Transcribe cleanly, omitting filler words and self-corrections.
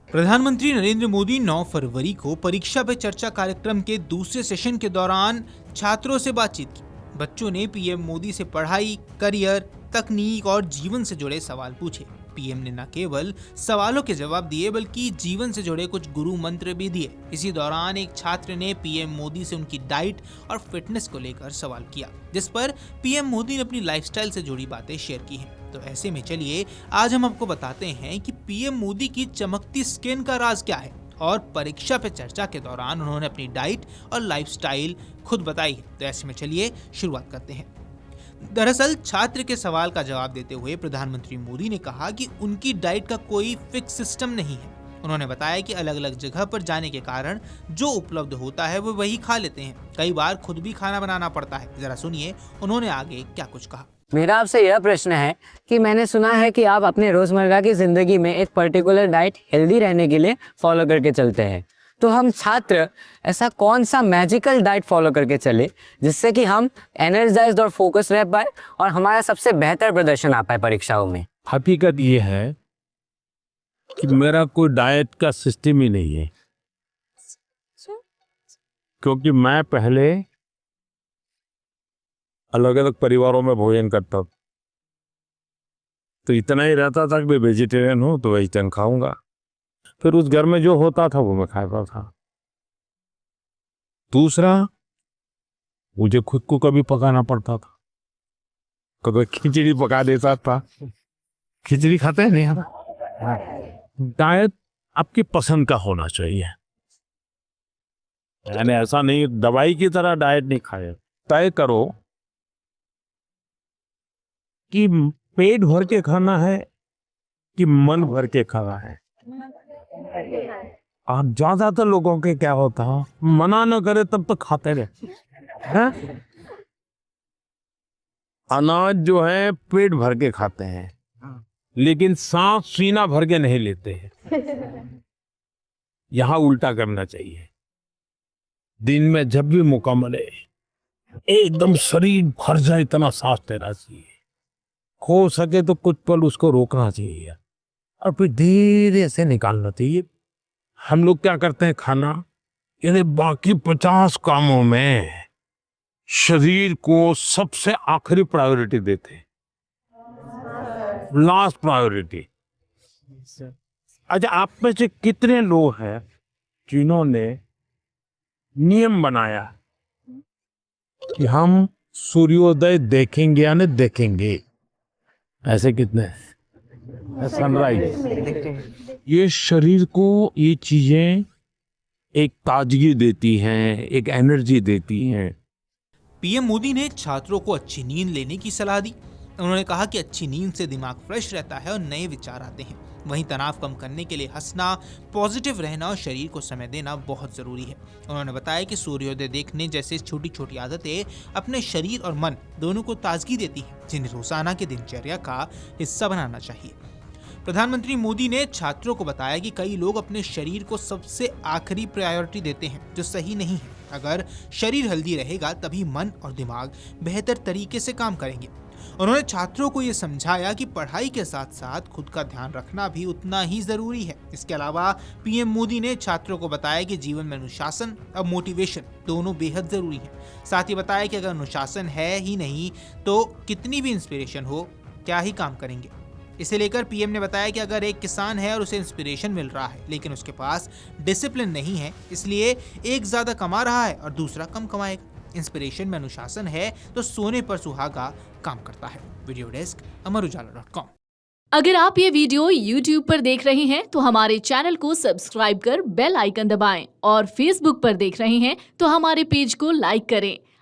प्रधानमंत्री नरेंद्र मोदी 9 फरवरी को परीक्षा पे चर्चा कार्यक्रम के दूसरे सेशन के दौरान छात्रों से बातचीत की। बच्चों ने पीएम मोदी से पढ़ाई, करियर, तकनीक और जीवन से जुड़े सवाल पूछे। पीएम ने न केवल सवालों के जवाब दिए बल्कि जीवन से जुड़े कुछ गुरु मंत्र भी दिए। इसी दौरान एक छात्र ने पीएम मोदी से उनकी डाइट और फिटनेस को लेकर सवाल किया, जिस पर पीएम मोदी ने अपनी लाइफस्टाइल से जुड़ी बातें शेयर की हैं। तो ऐसे में चलिए आज हम आपको बताते हैं कि पीएम मोदी की चमकती स्किन का राज क्या है और परीक्षा पे चर्चा के दौरान उन्होंने अपनी डाइट और लाइफस्टाइल खुद बताई है। तो ऐसे में चलिए शुरुआत करते हैं। दरअसल छात्र के सवाल का जवाब देते हुए प्रधानमंत्री मोदी ने कहा कि उनकी डाइट का कोई फिक्स सिस्टम नहीं है। उन्होंने बताया कि अलग अलग जगह पर जाने के कारण जो उपलब्ध होता है वो वही खा लेते हैं। कई बार खुद भी खाना बनाना पड़ता है। जरा सुनिए उन्होंने आगे क्या कुछ कहा। मेरा आपसे यह प्रश्न है कि मैंने सुना है कि आप अपने रोजमर्रा की जिंदगी में एक पर्टिकुलर डाइट हेल्दी रहने के लिए फॉलो करके चलते हैं। तो हम छात्र ऐसा कौन सा मैजिकल डाइट फॉलो करके चले जिससे कि हम एनर्जाइज्ड और फोकस रह पाए और हमारा सबसे बेहतर प्रदर्शन आ पाए परीक्षाओं में। हकीकत ये है कि मेरा कोई डाइट का सिस्टम ही नहीं है, क्योंकि मैं पहले अलग अलग परिवारों में भोजन करता था, तो इतना ही रहता था कि मैं वेजिटेरियन हूँ तो वेजिटेरियन खाऊंगा। फिर उस घर में जो होता था वो मैं खाता था। दूसरा, मुझे खुद को कभी पकाना पड़ता था, कभी खिचड़ी पका देता था। खिचड़ी खाते हैं नहीं। डाइट आपकी पसंद का होना चाहिए, यानी ऐसा नहीं दवाई की तरह डाइट नहीं खाए। तय करो कि पेट भर के खाना है कि मन भर के खाना है। आप ज्यादातर लोगों के क्या होता है, मना न करे तब तो खाते रहे हैं? अनाज जो है पेट भर के खाते हैं, लेकिन सांस सीना भर के नहीं लेते हैं। यहां उल्टा करना चाहिए। दिन में जब भी मौका मिले एकदम शरीर भर जाए इतना सांस लेना चाहिए। हो सके तो कुछ पल उसको रोकना चाहिए और फिर धीरे से निकालना चाहिए। हम लोग क्या करते हैं, खाना यानी बाकी 50 कामों में शरीर को सबसे आखिरी प्रायोरिटी देते हैं, लास्ट प्रायोरिटी। अच्छा, आप में से कितने लोग हैं जिन्होंने नियम बनाया कि हम सूर्योदय देखेंगे या नहीं देखेंगे? ऐसे कितने हैं? सनराइज। ये शरीर को ये चीजें एक ताजगी देती हैं, एक एनर्जी देती हैं। पीएम मोदी ने छात्रों को अच्छी नींद लेने की सलाह दी। उन्होंने कहा कि अच्छी नींद से दिमाग फ्रेश रहता है और नए विचार आते हैं। वहीं तनाव कम करने के लिए हंसना, पॉजिटिव रहना और शरीर को समय देना बहुत जरूरी है। उन्होंने बताया कि सूर्योदय देखने जैसे छोटी छोटी आदतें अपने शरीर और मन दोनों को ताजगी देती हैं, जिन्हें रोजाना की दिनचर्या का हिस्सा बनाना चाहिए। प्रधानमंत्री मोदी ने छात्रों को बताया कि कई लोग अपने शरीर को सबसे आखिरी प्रायोरिटी देते हैं, जो सही नहीं है। अगर शरीर हेल्दी रहेगा तभी मन और दिमाग बेहतर तरीके से काम करेंगे। उन्होंने छात्रों को ये समझाया कि पढ़ाई के साथ साथ खुद का ध्यान रखना भी उतना ही जरूरी है। इसके अलावा पीएम मोदी ने छात्रों को बताया कि जीवन में अनुशासन और मोटिवेशन दोनों बेहद जरूरी है। साथ ही बताया कि अगर अनुशासन है ही नहीं तो कितनी भी इंस्पिरेशन हो क्या ही काम करेंगे। इसे लेकर पीएम ने बताया कि अगर एक किसान है और उसे इंस्पिरेशन मिल रहा है लेकिन उसके पास डिसिप्लिन नहीं है, इसलिए एक ज्यादा कमा रहा है और दूसरा कम कमाएगा। इंस्पिरेशन में अनुशासन है तो सोने पर सुहागा काम करता है। Video desk amarujala.com। अगर आप ये वीडियो YouTube पर देख रहे हैं तो हमारे चैनल को सब्सक्राइब कर बेल आइकन दबाएं और Facebook पर देख रहे हैं तो हमारे पेज को लाइक करें।